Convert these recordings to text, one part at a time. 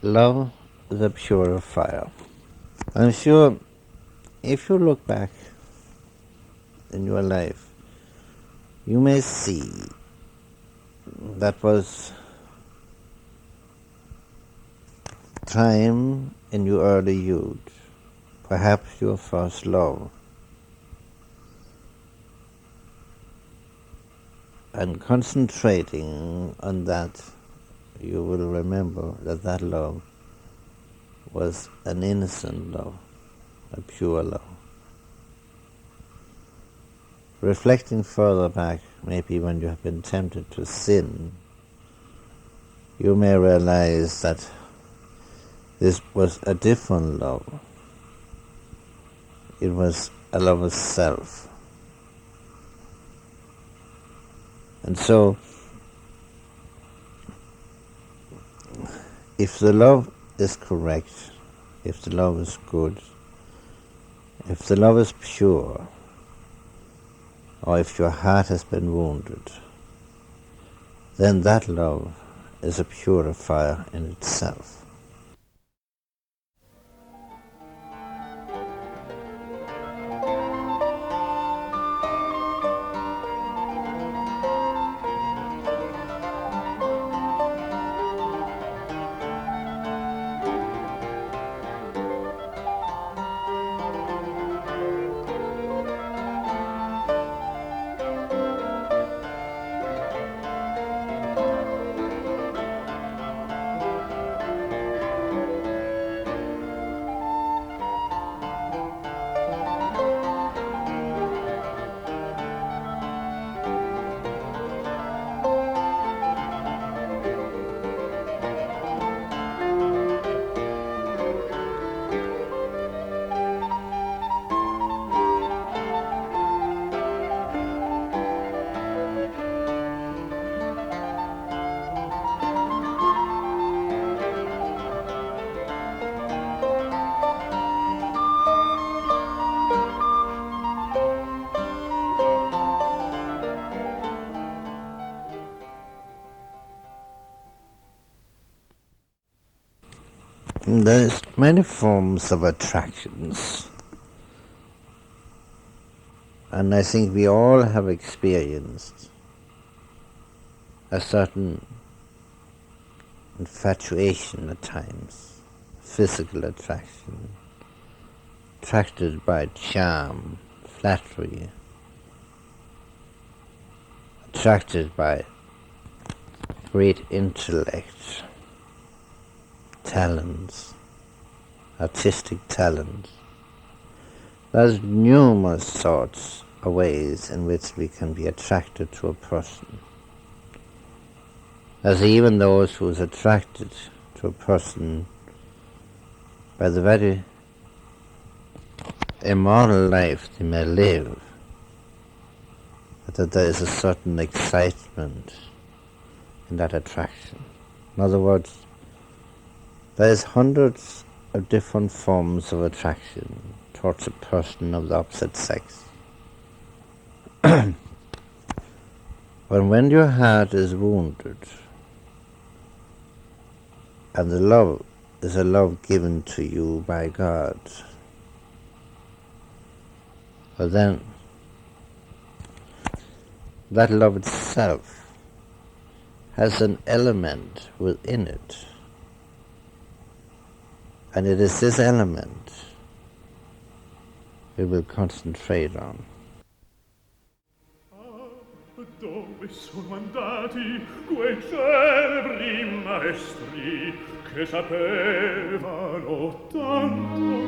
Love is a purifier. I'm sure if you look back in your life, you may see that was time in your early youth, perhaps your first love. And concentrating on that, you will remember that that love was an innocent love, a pure love. Reflecting further back, maybe when you have been tempted to sin, you may realize that this was a different love. It was a love of self. And so, if the love is correct, if the love is good, if the love is pure, or if your heart has been wounded, then that love is a purifier in itself. There's many forms of attractions, and I think we all have experienced a certain infatuation at times, physical attraction, attracted by charm, flattery, attracted by great intellect, talents, artistic talents. There's numerous sorts of ways in which we can be attracted to a person. There's even those who is attracted to a person by the very immoral life they may live, that there is a certain excitement in that attraction. In other words, there's hundreds of different forms of attraction towards a person of the opposite sex. But when your heart is wounded, and the love is a love given to you by God, well then, that love itself has an element within it. And it is this element we will concentrate on. Dove sono andati quei celebri maestri che sapevano tanto?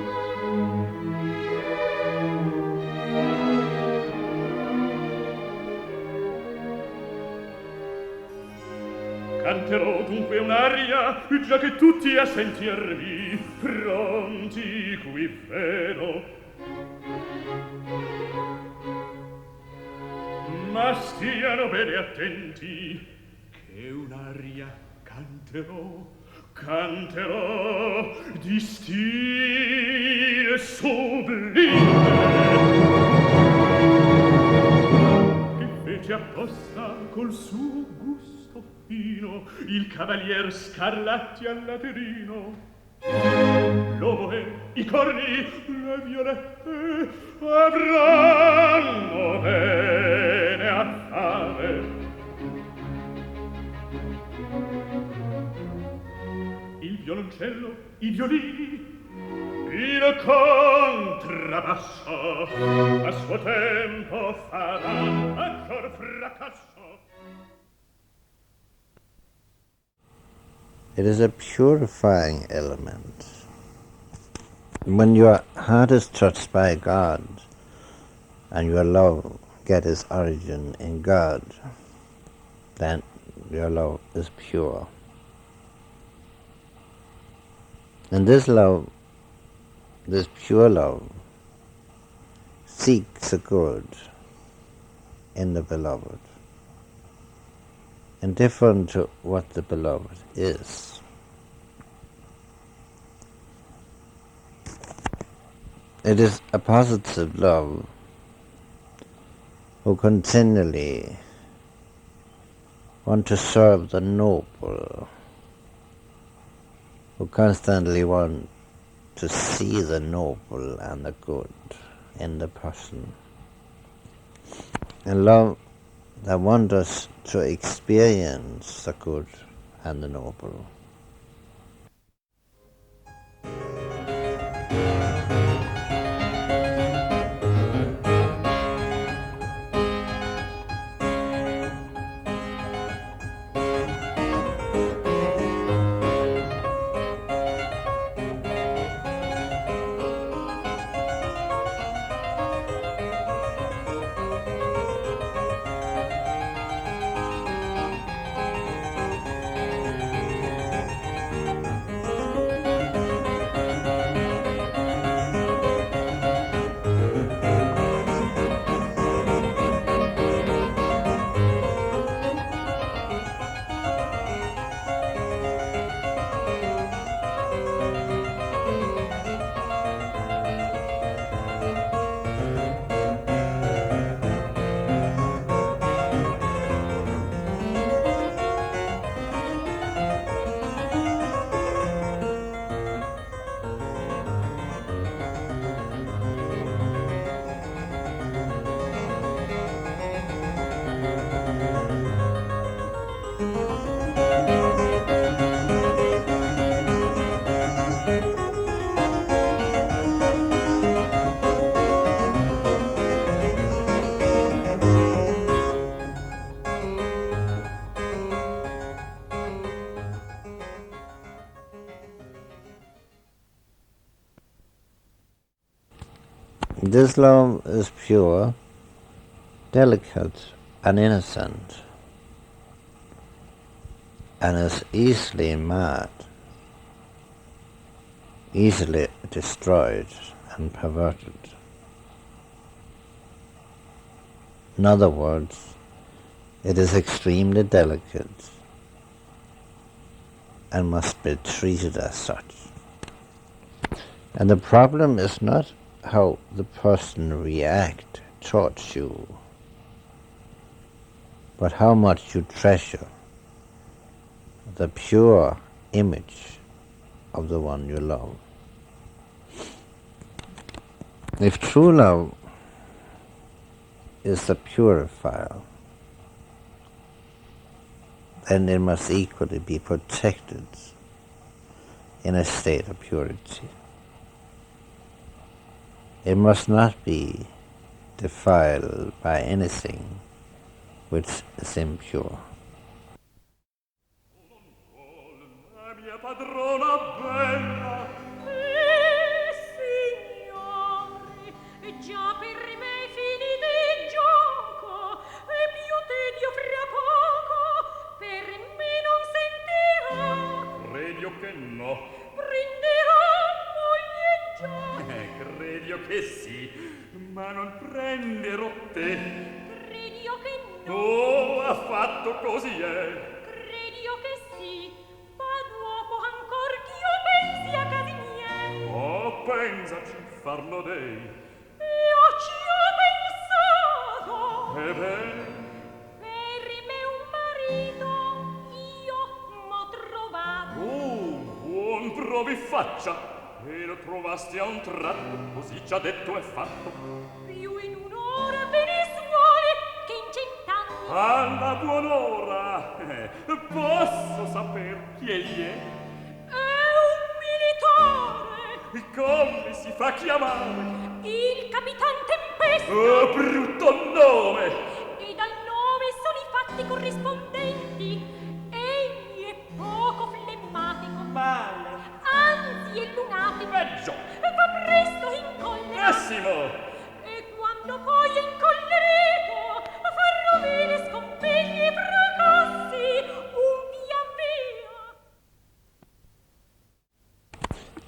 Canterò dunque un'aria, già che tutti a sentirvi pronti qui vedo. Ma stiano bene attenti, che un'aria canterò di stile sublime, che fece apposta col suo gusto Peppino, il cavalier Scarlatti al laterino, l'oboe, i corni, le violette avranno bene a fare. Il violoncello, i violini, il contrabbasso a suo tempo faranno ancor fracasso. It is a purifying element. When your heart is touched by God and your love gets its origin in God, then your love is pure. And this love, this pure love, seeks the good in the beloved, indifferent to what the beloved is. It is a positive love who continually want to serve the noble, who constantly want to see the noble and the good in the person. And love that wants us to experience the good and the noble. This love is pure, delicate, and innocent, and is easily mad, easily destroyed and perverted. In other words, it is extremely delicate and must be treated as such. And the problem is not how the person reacts towards you, but how much you treasure the pure image of the one you love. If true love is the purifier, then it must equally be protected in a state of purity. It must not be defiled by anything which is impure. Padrona bella, signore, già per me fini di gioco, e più tedio fra poco, per me non sentirà. credio che no. Prenderà moglie già. Credio che sì, ma non prenderò te. Credio che no. Oh, affatto così è. Credio che sì, ma dopo ancor ch'io pensi a casi miei. Oh, pensaci, farlo dei. Io ci ho pensato. E beh, Per me un marito nuovi faccia, e lo trovasti a un tratto, così già detto è fatto. Più in un'ora ve ne suole che in 100 anni. Alla buon'ora, posso saper chi egli è? È un militare. Come si fa chiamare? Il capitan Tempesta. Oh, brutto nome! E dal nome sono i fatti corrispondenti. Egli è poco flemmatico. Male! Anzi è lunatico. Peggio! Va presto in collera. Pessimo! E quando poi è incollerito fa rovine, scompegli e fracassi un via via.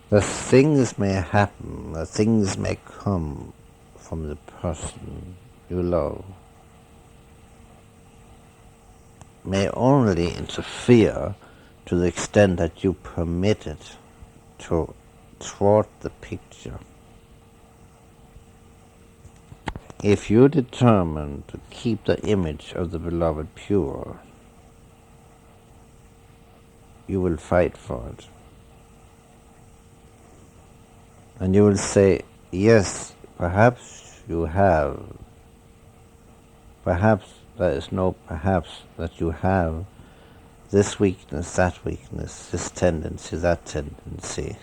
The things may happen, the things may come from the person you love, may only interfere to the extent that you permit it to thwart the picture. If you determine to keep the image of the beloved pure, you will fight for it. And you will say, yes, perhaps you have, perhaps there is no perhaps that you have this weakness, that weakness, this tendency, that tendency.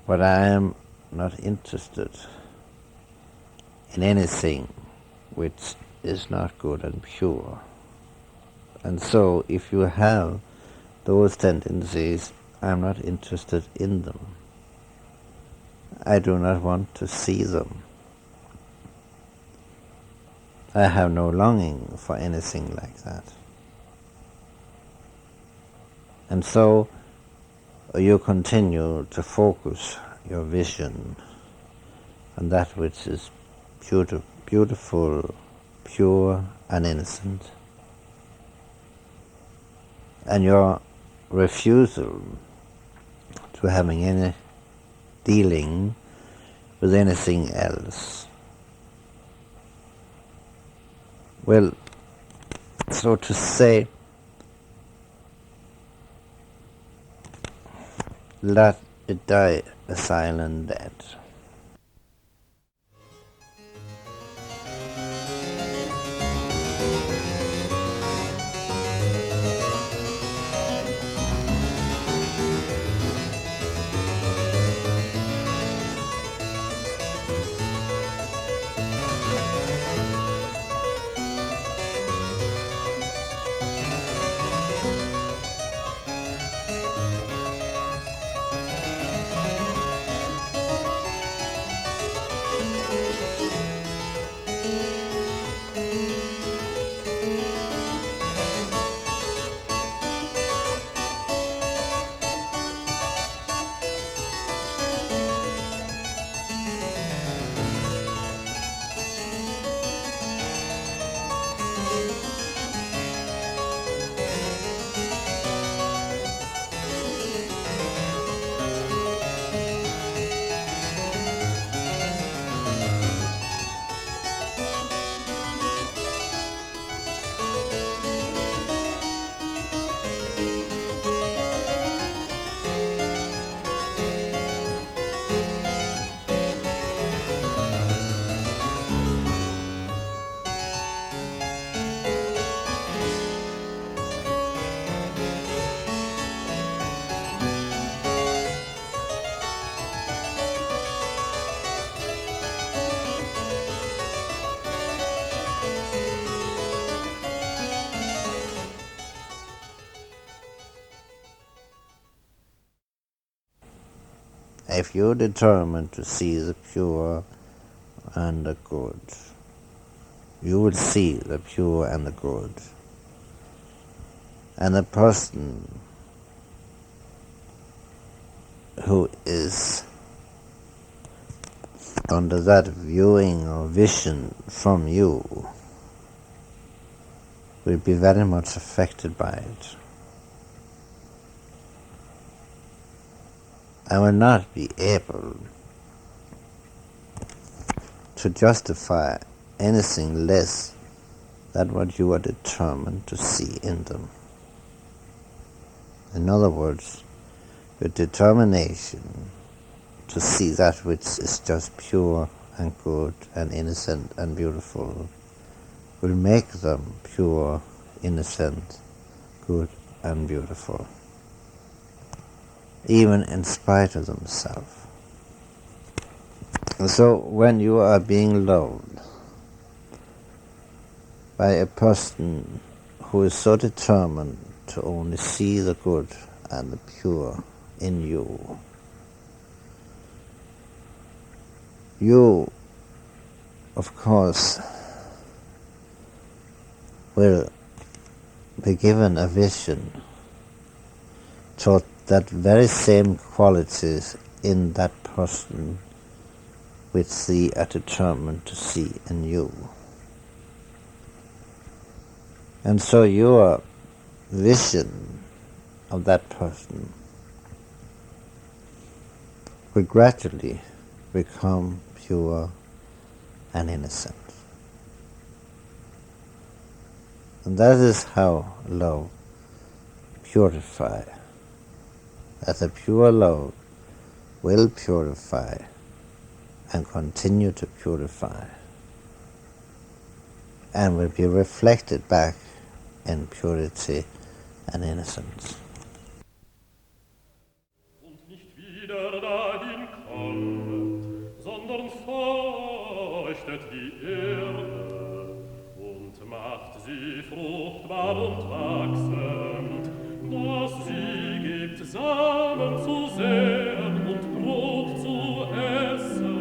But I am not interested in anything which is not good and pure. And so if you have those tendencies, I'm not interested in them. I do not want to see them. I have no longing for anything like that. And so you continue to focus your vision on that which is beautiful, pure and innocent. And your refusal to having any dealing with anything else will, so to say, let it die a silent death. If you determine to see the pure and the good, you will see the pure and the good. And the person who is under that viewing or vision from you will be very much affected by it. I will not be able to justify anything less than what you are determined to see in them. In other words, with determination to see that which is just pure and good and innocent and beautiful, will make them pure, innocent, good and beautiful, even in spite of themselves. And so when you are being loved by a person who is so determined to only see the good and the pure in you, you, of course, will be given a vision toward that very same qualities in that person which they are determined to see in you. And so your vision of that person will gradually become pure and innocent. And that is how love purifies. That the pure love will purify and continue to purify, and will be reflected back in purity and innocence. Und nicht wieder dahin kommt, sondern feuchtet die Erde und macht sie fruchtbar und wachsend, dass sie gibt Samen zu säen und Brot zu essen.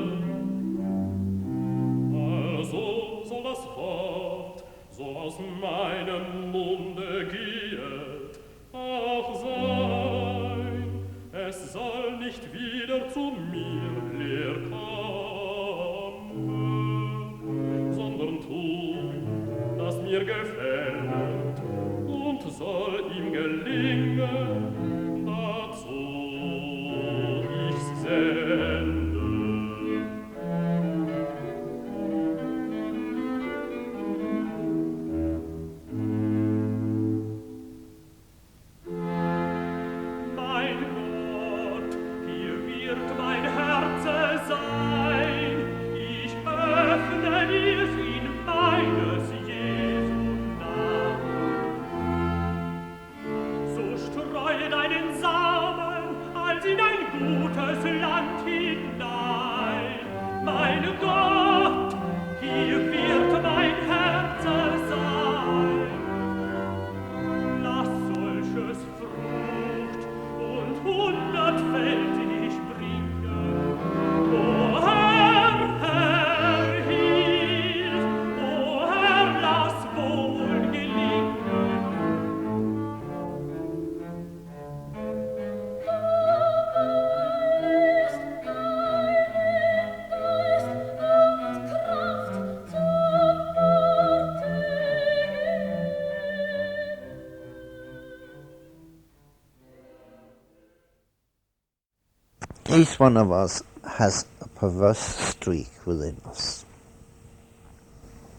Also soll das Wort, so aus meinem Munde gehet, auch sein. Es soll nicht wieder zu mir leer kommen, sondern tun, was mir gefällt, und soll ihm gelingen, dazu ich's sende. Each one of us has a perverse streak within us,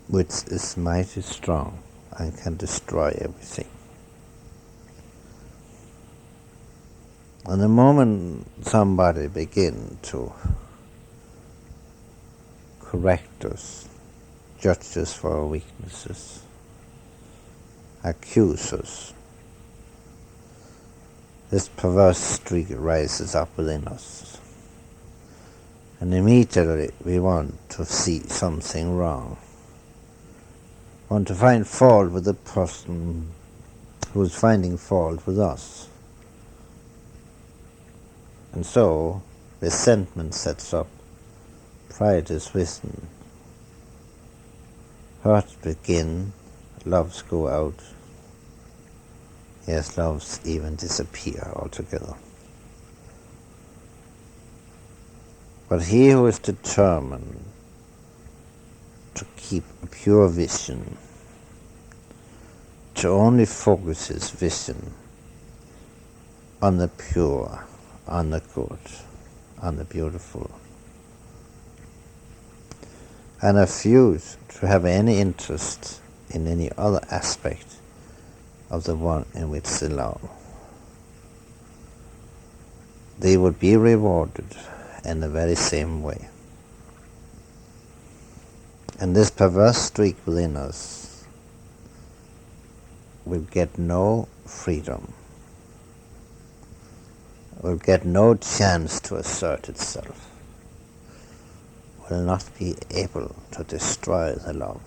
which is mighty strong and can destroy everything. And the moment somebody begins to correct us, judge us for our weaknesses, accuse us, this perverse streak rises up within us, and immediately we want to see something wrong, want to find fault with the person who is finding fault with us. And so resentment sets up, pride is risen, hurts begin, loves go out. Yes, loves even disappear altogether. But he who is determined to keep a pure vision, to only focus his vision on the pure, on the good, on the beautiful, and refuse to have any interest in any other aspect of the one in which they love, they would be rewarded in the very same way. And this perverse streak within us will get no freedom, will get no chance to assert itself, will not be able to destroy the love.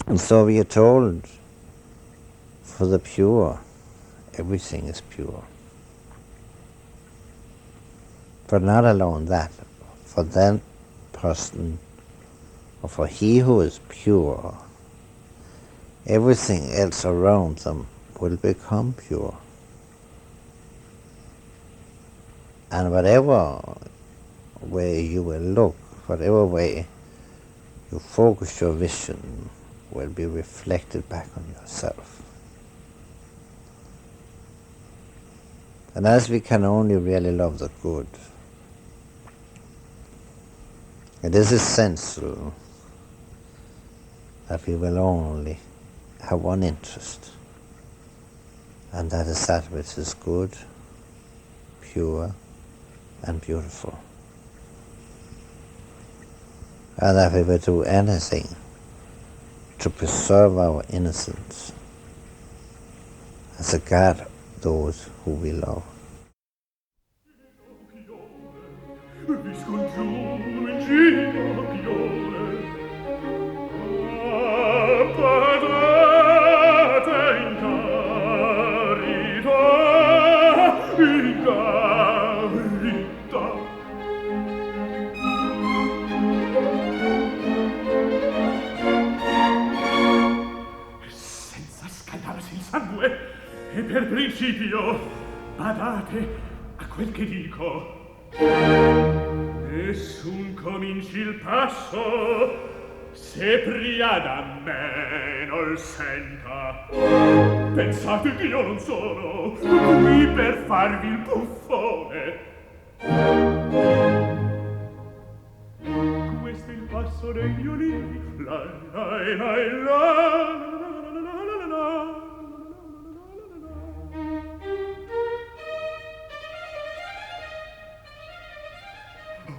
And so we are told, for the pure, everything is pure. But not alone that, for that person, or for he who is pure, everything else around them will become pure. And whatever way you will look, whatever way you focus your vision, will be reflected back on yourself. And as we can only really love the good, it is essential that we will only have one interest, and that is that which is good, pure, and beautiful. And that we will do anything to preserve our innocence and to guard those who we love. Vi scongiuro in ginocchiole, appadate in carità. Senza scaldarsi il sangue, e per principio, badate a quel che dico. Nessun cominci il passo, se pria da me non senta. Pensate che io non sono qui per farvi il buffone. Questo è il passo dei violini, la la la la la.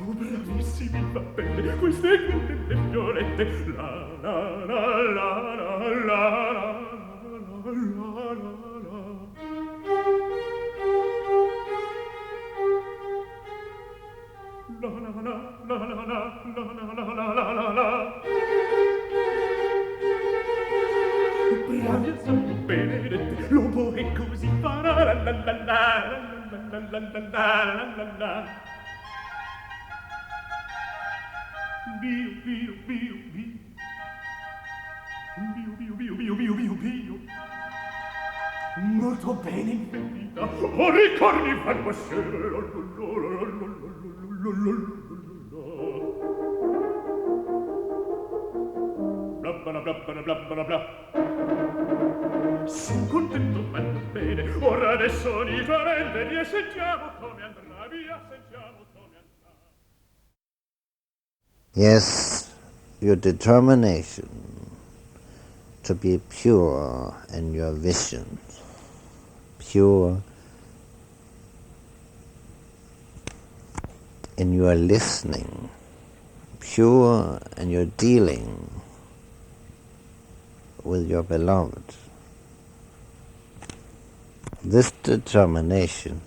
Oh, bravissimi, va bene, queste le violette, la la la la la la la la la. La la la la la la la la la. Bravi, sono benedetti, l'uomo è così, fa la la la la la la la la la la. Bio, bio, bio, bio. Bio, bio, bio, bio, bio, bio, bio. Molto bene infettita. Ora i corni fanno assieme. Bla bla bla bla bla bla bla. Son contento, vanno bene. Ora adesso unitamente rieseggiamo come andrà, via, sentiamo come andrà. Yes, your determination to be pure in your vision, pure in your listening, pure in your dealing with your beloved. This determination,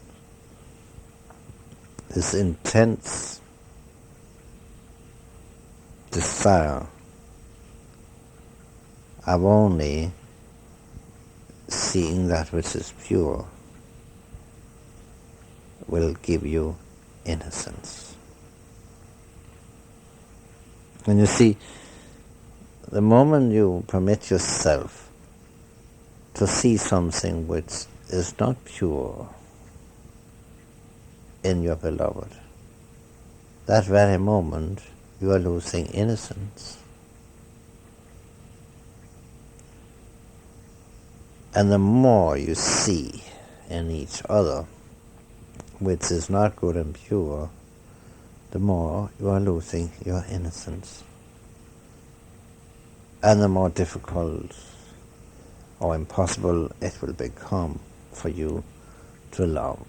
this intense desire of only seeing that which is pure will give you innocence. And you see, the moment you permit yourself to see something which is not pure in your beloved, that very moment you are losing innocence. And the more you see in each other which is not good and pure, the more you are losing your innocence. And the more difficult or impossible it will become for you to love.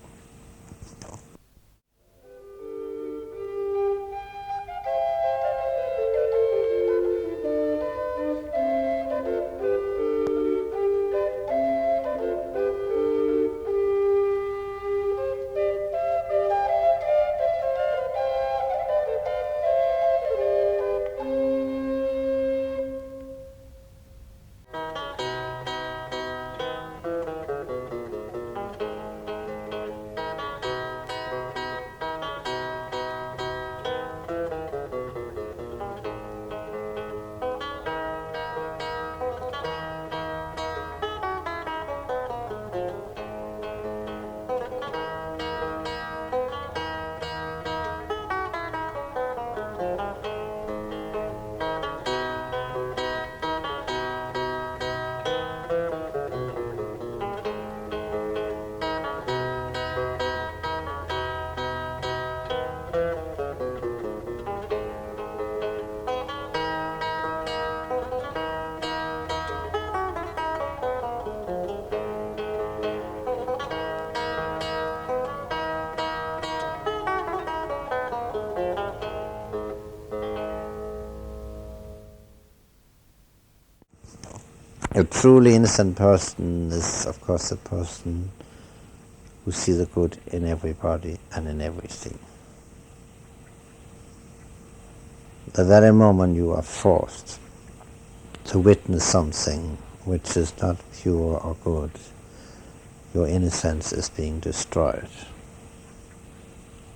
A truly innocent person is, of course, a person who sees the good in everybody and in everything. The very moment you are forced to witness something which is not pure or good, your innocence is being destroyed.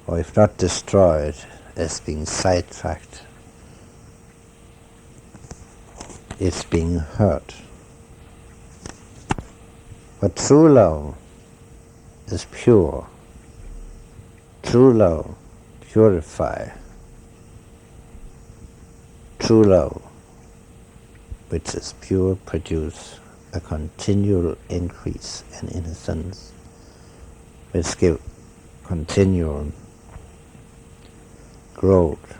Or if not destroyed, it's being sidetracked. It's being hurt. But true love is pure. True love purifies. True love, which is pure, produces a continual increase in innocence, which gives continual growth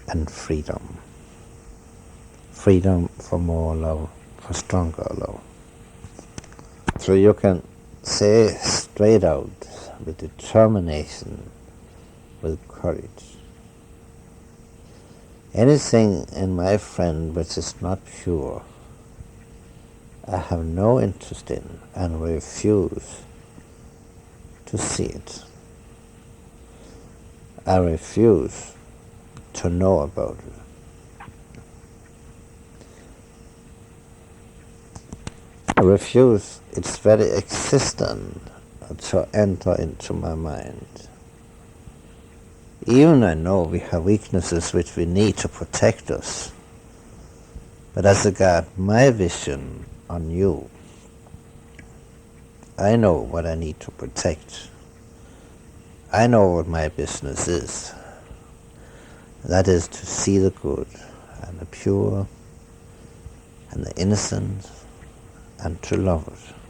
and freedom. Freedom for more love, for stronger love. So you can say straight out, with determination, with courage, anything in my friend which is not pure, I have no interest in and refuse to see it. I refuse to know about it. I refuse its very existence to enter into my mind. Even I know we have weaknesses which we need to protect us, but as regard my vision on you, I know what I need to protect. I know what my business is. That is to see the good and the pure and the innocent and to love it.